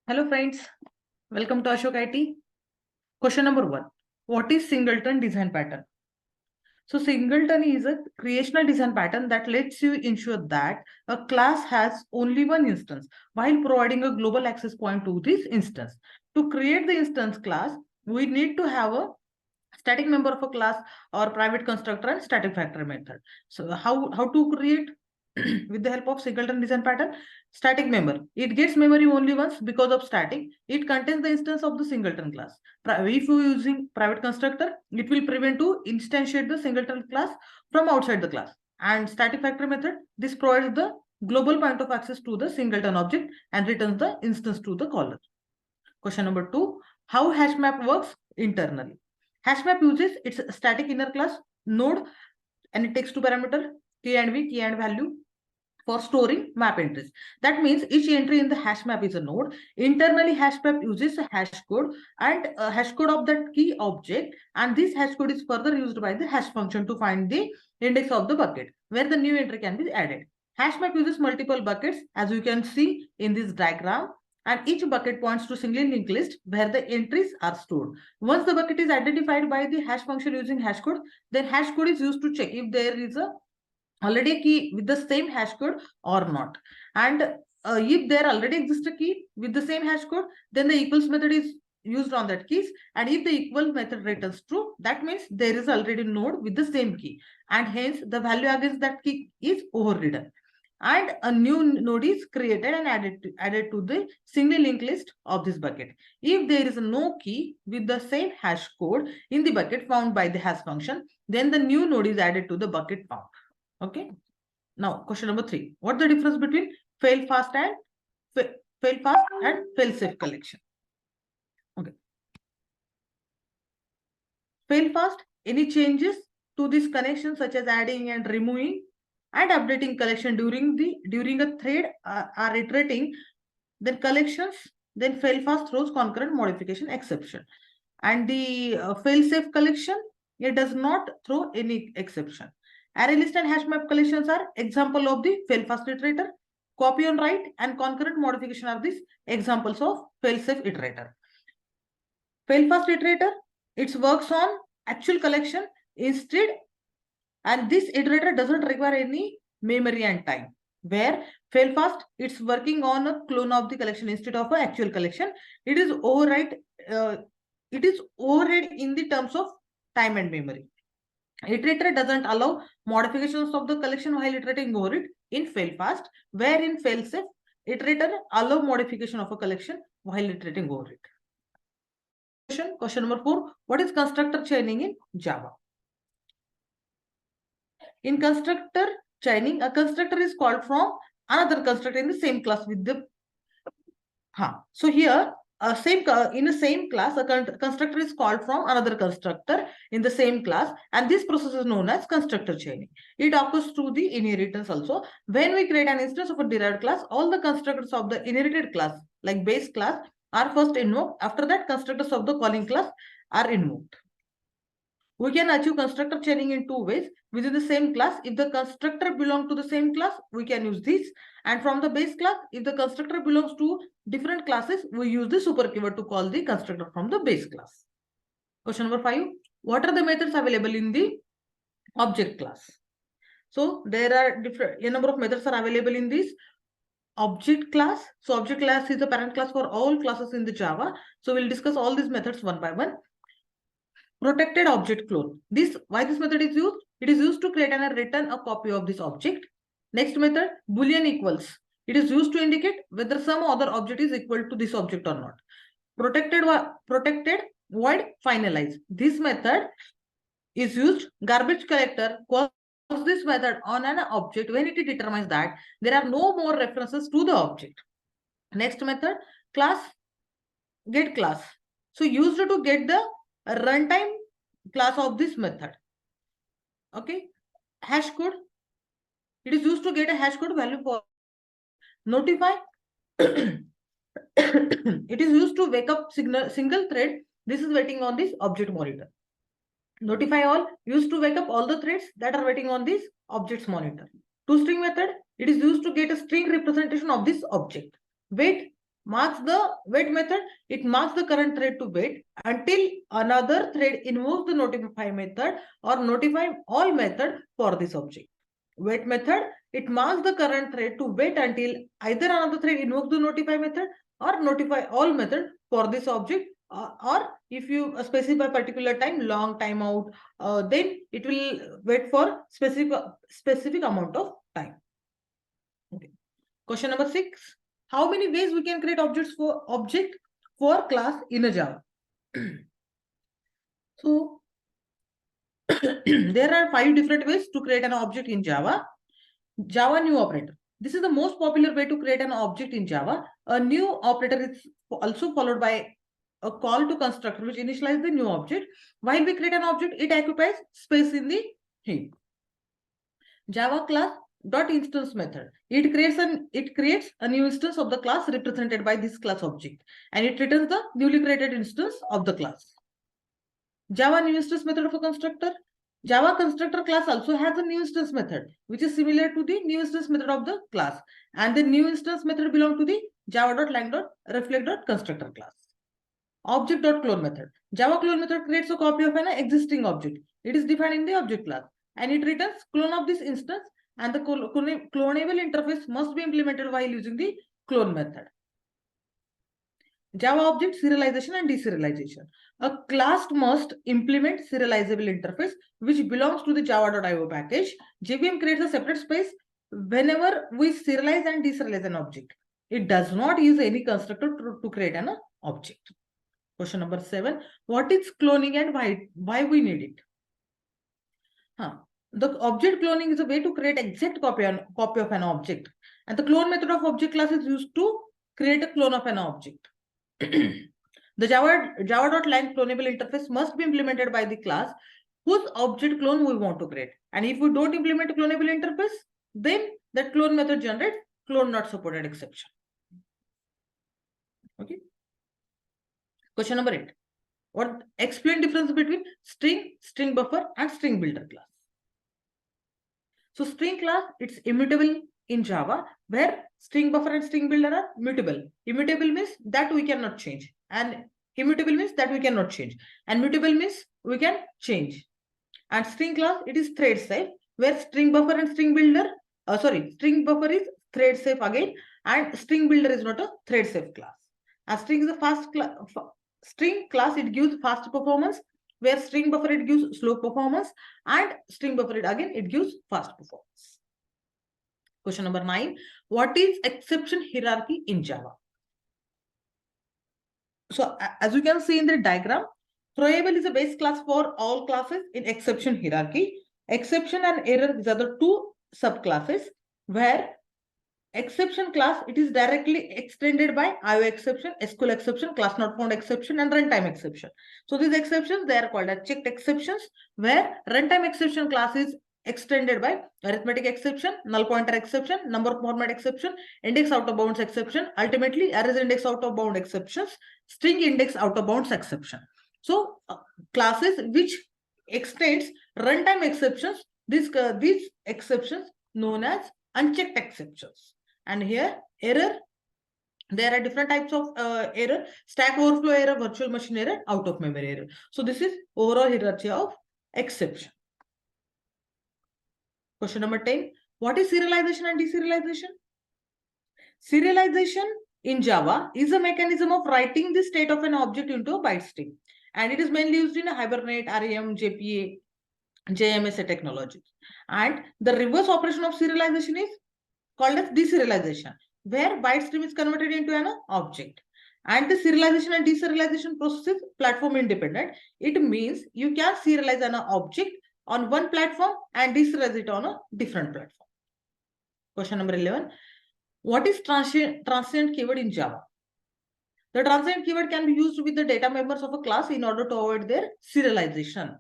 Hello friends, welcome to Ashok IT. Question number 1. What is singleton design pattern? So singleton is a creational design pattern that lets you ensure that a class has only one instance while providing a global access point to this instance. To create the instance class, we need to have a static member of a class or private constructor and static factory method. So how to create with the help of singleton design pattern? Static member, it gets memory only once because of static. It contains the instance of the singleton class. If you using private constructor, it will prevent to instantiate the singleton class from outside the class. And static factory method, this provides the global point of access to the singleton object and returns the instance to the caller. Question number 2, how hash map works internally? Hash map uses its static inner class node and it takes two parameter key and value for storing map entries. That means each entry in the hash map is a node. Internally, hash map uses a hash code and a hash code of that key object, and this hash code is further used by the hash function to find the index of the bucket where the new entry can be added. Hash map uses multiple buckets, as you can see in this diagram, and each bucket points to single linked list where the entries are stored. Once the bucket is identified by the hash function using hash code, then hash code is used to check if there is a already a key with the same hash code or not. And if there already exists a key with the same hash code, then the equals method is used on that keys. And if the equal method returns true, that means there is already a node with the same key. And hence the value against that key is overridden. And a new node is created and added to the single linked list of this bucket. If there is no key with the same hash code in the bucket found by the hash function, then the new node is added to the bucket found. Okay. Now, question number 3. What's the difference between fail fast and fail safe collection? Okay. Fail fast, any changes to this connection such as adding and removing and updating collection during a thread are iterating, then collections, then fail fast throws concurrent modification exception. And the fail safe collection, it does not throw any exception. Array list and hash map collections are example of the fail fast iterator. Copy on write and concurrent modification are these examples of fail safe iterator. Fail fast iterator, it works on actual collection instead, and this iterator doesn't require any memory and time. Where fail fast, it's working on a clone of the collection instead of an actual collection. It is override. It is override in the terms of time and memory. Iterator doesn't allow modifications of the collection while iterating over it in fail fast, where in fail safe, iterator allow modification of a collection while iterating over it. Question number 4. What is constructor chaining in Java? In constructor chaining, a constructor is called from another constructor in the same class with the so here in the same class, a constructor is called from another constructor in the same class, and this process is known as constructor chaining. It occurs through the inheritance also. When we create an instance of a derived class, all the constructors of the inherited class, like base class, are first invoked. After that, constructors of the calling class are invoked. We can achieve constructor chaining in two ways. Within the same class, if the constructor belongs to the same class, we can use this. And from the base class, if the constructor belongs to different classes, we use the super keyword to call the constructor from the base class. Question number 5. What are the methods available in the object class? So there are a number of methods are available in this object class. So object class is the parent class for all classes in the Java. So we'll discuss all these methods one by one. Protected object clone. Why this method is used? It is used to create and return a copy of this object. Next method, Boolean equals. It is used to indicate whether some other object is equal to this object or not. Protected void finalize. This method is used. Garbage collector calls this method on an object when it determines that there are no more references to the object. Next method, class get class. So used to get the runtime class of this method. Okay. Hash code. It is used to get a hash code value for notify. It is used to wake up single thread. This is waiting on this object monitor. Notify all used to wake up all the threads that are waiting on this object's monitor. ToString method. It is used to get a string representation of this object. Wait marks the wait method. It marks the current thread to wait until another thread invokes the notify method or notify all method for this object. Wait method, it marks the current thread to wait until either another thread invokes the notify method or notify all method for this object, or if you specify particular time, long timeout, then it will wait for specific amount of time. Okay. Question number 6. How many ways we can create object for class in a Java? So there are 5 different ways to create an object in Java. Java new operator. This is the most popular way to create an object in Java. A new operator is also followed by a call to constructor which initializes the new object. While we create an object, it occupies space in the heap. Java class dot instance method. It creates a new instance of the class represented by this class object, and it returns the newly created instance of the class. Java new instance method of a constructor. Java constructor class also has a new instance method, which is similar to the new instance method of the class, and the new instance method belongs to the java.lang.reflect.constructor class. Object.clone method. Java clone method creates a copy of an existing object. It is defined in the object class, and it returns clone of this instance, and the clonable interface must be implemented while using the clone method. Java object serialization and deserialization. A class must implement serializable interface which belongs to the java.io package. JVM creates a separate space whenever we serialize and deserialize an object. It does not use any constructor to create an object. Question number 7. What is cloning and why we need it? The object cloning is a way to create exact copy of an object. And the clone method of object class is used to create a clone of an object. The java.lang clonable interface must be implemented by the class whose object clone we want to create. And if we don't implement a clonable interface, then that clone method generates clone not supported exception. Okay. Question number 8. Explain difference between string buffer, and string builder class. So string class, it's immutable in Java, where string buffer and string builder are mutable. Immutable means that we cannot change, and immutable means that we cannot change, and mutable means we can change. And string class, it is thread safe, where string buffer and string builder, string buffer is thread safe again, and string builder is not a thread safe class. And string is a string class, it gives fast performance, where string buffer it gives slow performance, and string buffer it gives fast performance. Question number 9. What is exception hierarchy in Java? So as you can see in the diagram, throwable is a base class for all classes in exception hierarchy. Exception and error, these are the 2 subclasses, where exception class, it is directly extended by IO exception, SQL exception, class not found exception, and runtime exception. So these exceptions, they are called as checked exceptions, where runtime exception class is extended by arithmetic exception, null pointer exception, number format exception, index out of bounds exception, ultimately arrays index out of bound exceptions, string index out of bounds exception. So classes which extends runtime exceptions, these exceptions known as unchecked exceptions. And here error, there are different types of error: stack overflow error, virtual machine error, out of memory error. So this is overall hierarchy of exception. Question number 10. What is serialization and deserialization? Serialization in Java is a mechanism of writing the state of an object into a byte string, and it is mainly used in Hibernate, REM, JPA, JMSA technologies. And the reverse operation of serialization is called as deserialization, where byte stream is converted into an object. And the serialization and deserialization process is platform independent. It means you can serialize an object on one platform and deserialize it on a different platform. Question number 11. What is transient keyword in Java? The transient keyword can be used with the data members of a class in order to avoid their serialization.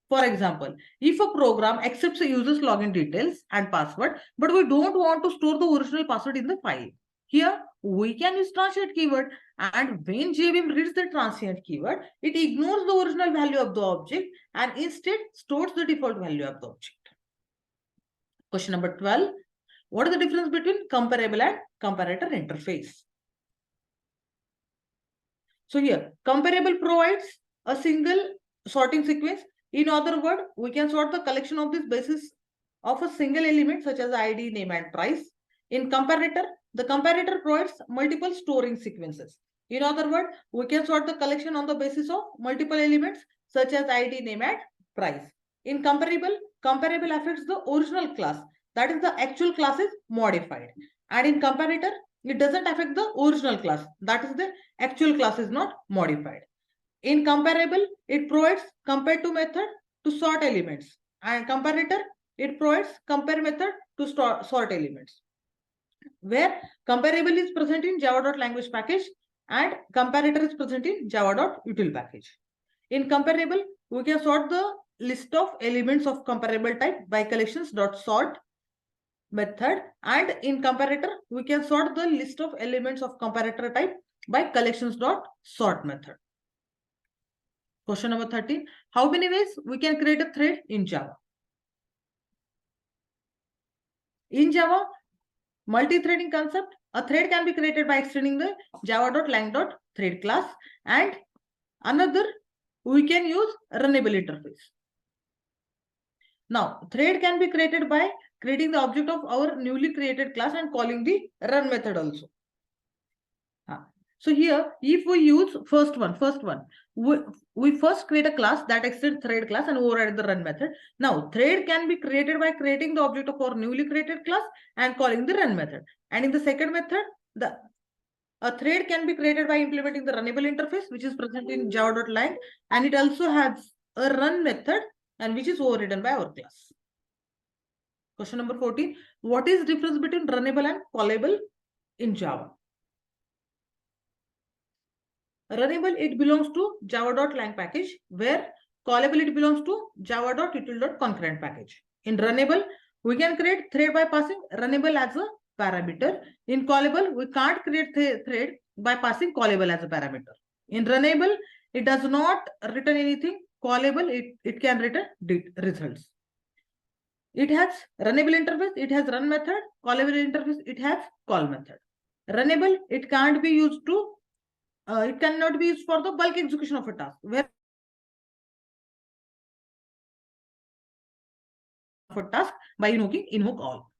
For example, if a program accepts a user's login details and password, but we don't want to store the original password in the file, here we can use transient keyword, and when JVM reads the transient keyword, it ignores the original value of the object and instead stores the default value of the object. Question number 12. What is the difference between comparable and comparator interface? So here, comparable provides a single sorting sequence. In other words, we can sort the collection of this basis of a single element such as ID, name, and price. In comparator, the comparator provides multiple storing sequences. In other words, we can sort the collection on the basis of multiple elements such as ID, name, and price. In comparable, comparable affects the original class. That is, the actual class is modified. And in comparator, it doesn't affect the original class. That is, the actual class is not modified. In comparable, it provides compare to method to sort elements. And comparator, it provides compare method to sort elements. Where comparable is present in java.language package and comparator is present in java.util package. In comparable, we can sort the list of elements of comparable type by collections.sort method, and in comparator, we can sort the list of elements of comparator type by collections.sort method. Question number 13. How many ways we can create a thread in Java? In Java, multi-threading concept, a thread can be created by extending the java.lang.thread class, and another, we can use runnable interface. Now, thread can be created by creating the object of our newly created class and calling the run method also. So here, if we use first one, we first create a class that extends thread class and override the run method. Now, thread can be created by creating the object of our newly created class and calling the run method. And in the second method, a thread can be created by implementing the runnable interface, which is present in java.lang, and it also has a run method and which is overridden by our class. Question number 14. What is the difference between runnable and callable in Java? Runnable, it belongs to java.lang package, where callable, it belongs to java.util.concurrent package. In runnable, we can create thread by passing runnable as a parameter. In callable, we can't create thread by passing callable as a parameter. In runnable, it does not return anything. Callable, it can return results. It has runnable interface, it has run method. Callable interface, it has call method. Runnable, it can't be used to it cannot be used for the bulk execution of a task, where for task by invoke all.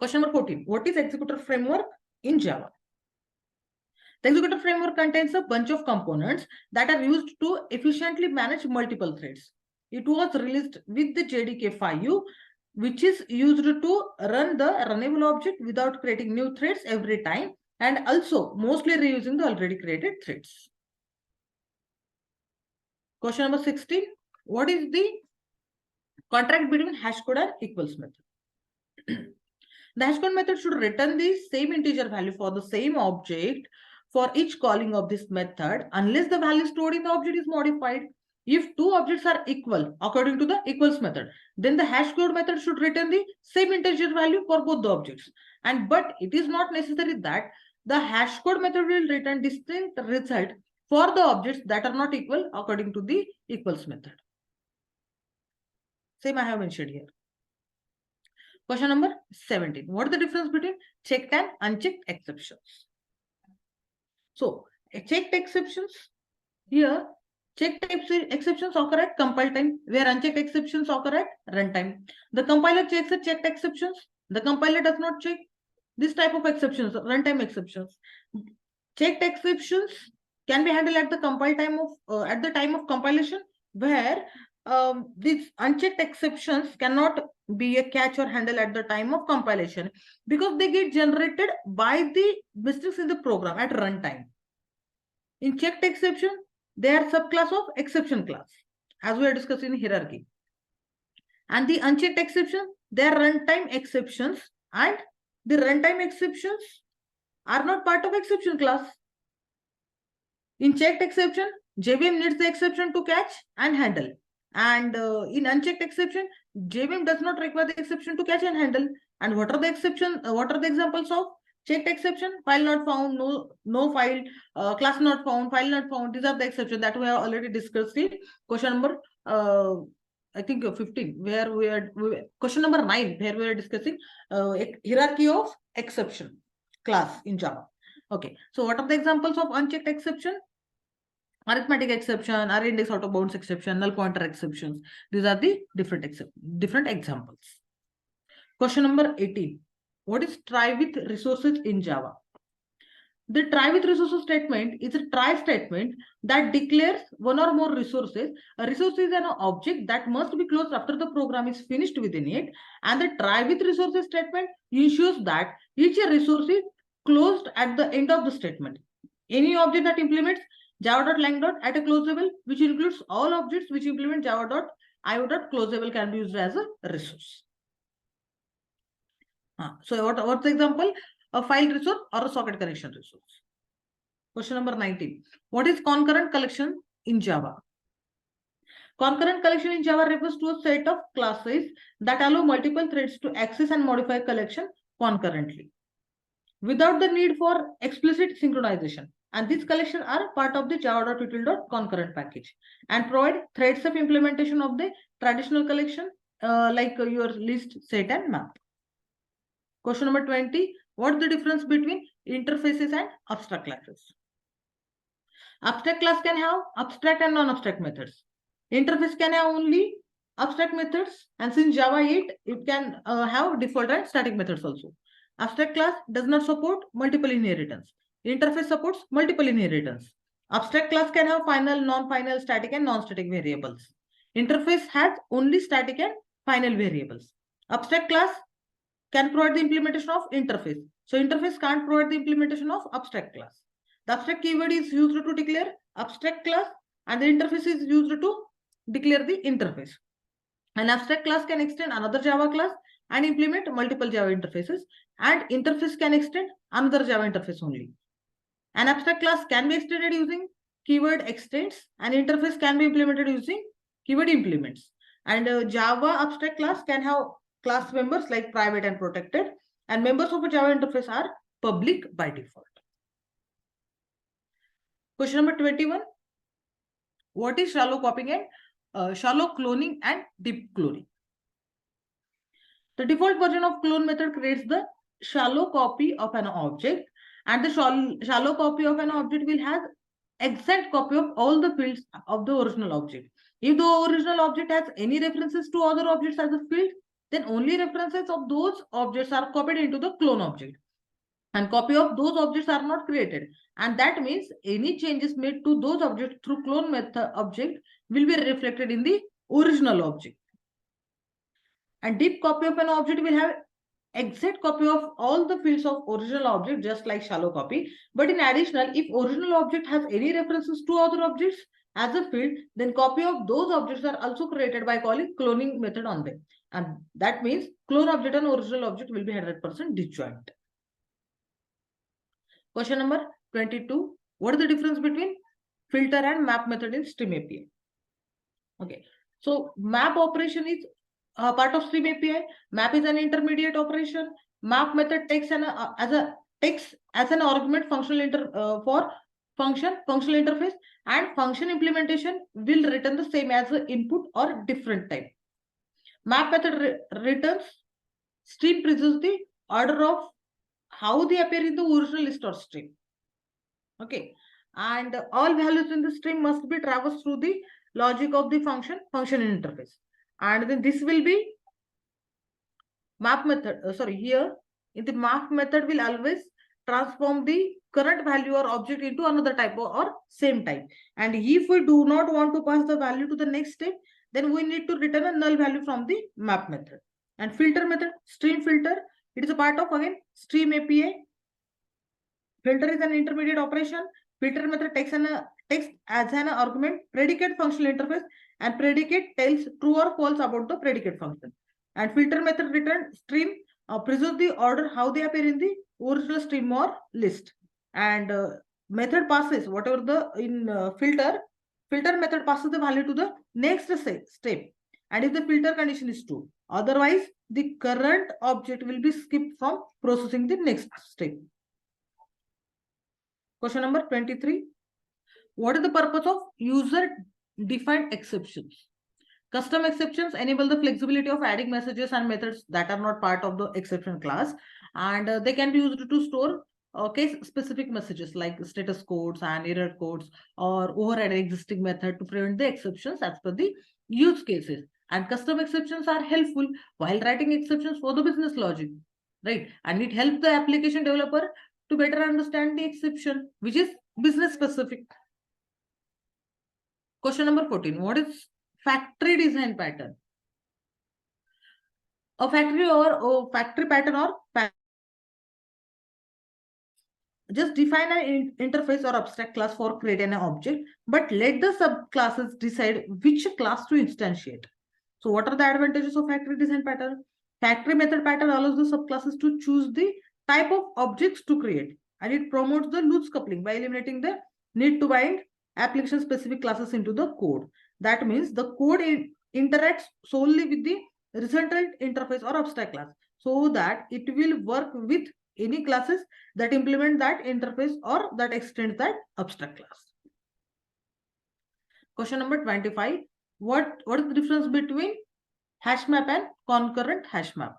Question number 14. What is executor framework in Java? The executor framework contains a bunch of components that are used to efficiently manage multiple threads. It was released with the JDK 5U, which is used to run the runnable object without creating new threads every time, and also mostly reusing the already created threads. Question number 16. What is the contract between hashcode and equals method? The hashcode method should return the same integer value for the same object for each calling of this method unless the value stored in the object is modified. If two objects are equal according to the equals method, then the hashcode method should return the same integer value for both the objects. But it is not necessary that the hashcode method will return distinct result for the objects that are not equal according to the equals method. Same I have mentioned here. Question number 17. What is the difference between checked and unchecked exceptions? So, checked exceptions, here, checked exceptions occur at compile time, where unchecked exceptions occur at runtime. The compiler checks the checked exceptions. The compiler does not check this type of exceptions, runtime exceptions. Checked exceptions can be handled at the compile time of at the time of compilation, where these unchecked exceptions cannot be a catch or handle at the time of compilation because they get generated by the mistakes in the program at runtime. In checked exception, they are subclass of exception class, as we are discussing in hierarchy. And the unchecked exception, they are runtime exceptions, and the runtime exceptions are not part of exception class. In checked exception, JVM needs the exception to catch and handle. And in unchecked exception, JVM does not require the exception to catch and handle. And what are the exceptions? What are the examples of checked exception? File not found, no file, class not found, file not found. These are the exceptions that we have already discussed in question number I think 15, where we are question number 9, where we are discussing hierarchy of exception class in Java. Okay, so what are the examples of unchecked exception? arithmetic exception, array index out of bounds exception, null pointer exceptions. These are the different examples. Question number 18. What is try with resources in Java? The try with resources statement is a try statement that declares one or more resources. A resource is an object that must be closed after the program is finished within it. And the try with resources statement ensures that each resource is closed at the end of the statement. Any object that implements java.lang at a closable, which includes all objects which implement java.io.closable, can be used as a resource. So what's the example? A file resource or a socket connection resource. Question number 19. What is concurrent collection in Java? Concurrent collection in Java refers to a set of classes that allow multiple threads to access and modify a collection concurrently without the need for explicit synchronization. And these collections are part of the java.util.concurrent package and provide threads of implementation of the traditional collection like your list, set, and map. Question number 20. What's the difference between interfaces and abstract classes? Abstract class can have abstract and non-abstract methods. Interface can have only abstract methods, and since Java 8, it can have default and static methods also. Abstract class does not support multiple inheritance. Interface supports multiple inheritance. Abstract class can have final, non-final, static, and non-static variables. Interface has only static and final variables. Abstract class can provide the implementation of interface. So interface can't provide the implementation of abstract class. The abstract keyword is used to declare abstract class, and the interface is used to declare the interface. An abstract class can extend another Java class and implement multiple Java interfaces, and interface can extend another Java interface only. An abstract class can be extended using keyword extends, and interface can be implemented using keyword implements. And Java abstract class can have class members like private and protected, and members of a Java interface are public by default. Question number 21. What is shallow copying and shallow cloning and deep cloning? The default version of clone method creates the shallow copy of an object, and the shallow copy of an object will have exact copy of all the fields of the original object. If the original object has any references to other objects as a field, then only references of those objects are copied into the clone object, and copy of those objects are not created. And that means any changes made to those objects through clone method object will be reflected in the original object. And deep copy of an object will have exact copy of all the fields of original object, just like shallow copy. But in additional, if original object has any references to other objects as a field, then copy of those objects are also created by calling cloning method on them. And that means clone object and original object will be 100% disjoint. Question number 22. What is the difference between filter and map method in Stream API? Okay. So map operation is part of Stream API. Map is an intermediate operation. Map method takes as an argument for functional interface, and function implementation will return the same as the input or different type. Map method returns stream preserves the order of how they appear in the original list or stream. Okay, and all values in the stream must be traversed through the logic of the function interface, and then this will be map method. Here in the map method will always transform the current value or object into another type or same type. And if we do not want to pass the value to the next step, then we need to return a null value from the map method. And filter method, stream filter, it is a part of again Stream API. Filter is an intermediate operation. Filter method takes as an argument predicate functional interface, and predicate tells true or false about the predicate function. And filter method return stream preserve the order how they appear in the original stream or list. And method passes whatever the in filter method passes the value to the next step. And if the filter condition is true, otherwise the current object will be skipped from processing the next step. Question number 23. What is the purpose of user-defined exceptions? Custom exceptions enable the flexibility of adding messages and methods that are not part of the exception class, and they can be used to store case specific messages like status codes and error codes or override existing method to prevent the exceptions as per the use cases. And custom exceptions are helpful while writing exceptions for the business logic, right? And it helps the application developer to better understand the exception, which is business specific. Question number 14. What is factory design pattern? A factory pattern or just define an interface or abstract class for creating an object, but let the subclasses decide which class to instantiate. So what are the advantages of factory design pattern? Factory method pattern allows the subclasses to choose the type of objects to create, and it promotes the loose coupling by eliminating the need to bind application specific classes into the code. That means the code interacts solely with the resultant interface or abstract class, so that it will work with any classes that implement that interface or that extend that abstract class. Question number 25. What is the difference between hash map and concurrent hash map?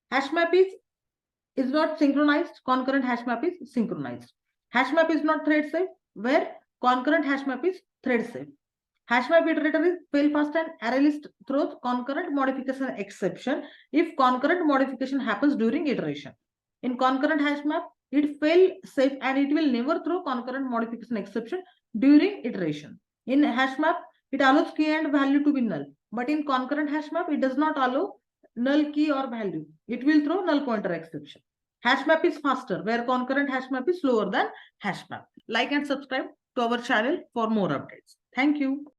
Hash map is not synchronized. Concurrent hash map is synchronized. Hash map is not thread safe, where concurrent hash map is thread safe. Hash map iterator is fail fast and array list throws concurrent modification exception if concurrent modification happens during iteration. In concurrent hash map, it fail safe and it will never throw concurrent modification exception during iteration. In hash map, it allows key and value to be null, but in concurrent hash map, it does not allow null key or value. It will throw null pointer exception. Hash map is faster, where concurrent hash map is slower than hash map. Like and subscribe to our channel for more updates. Thank you.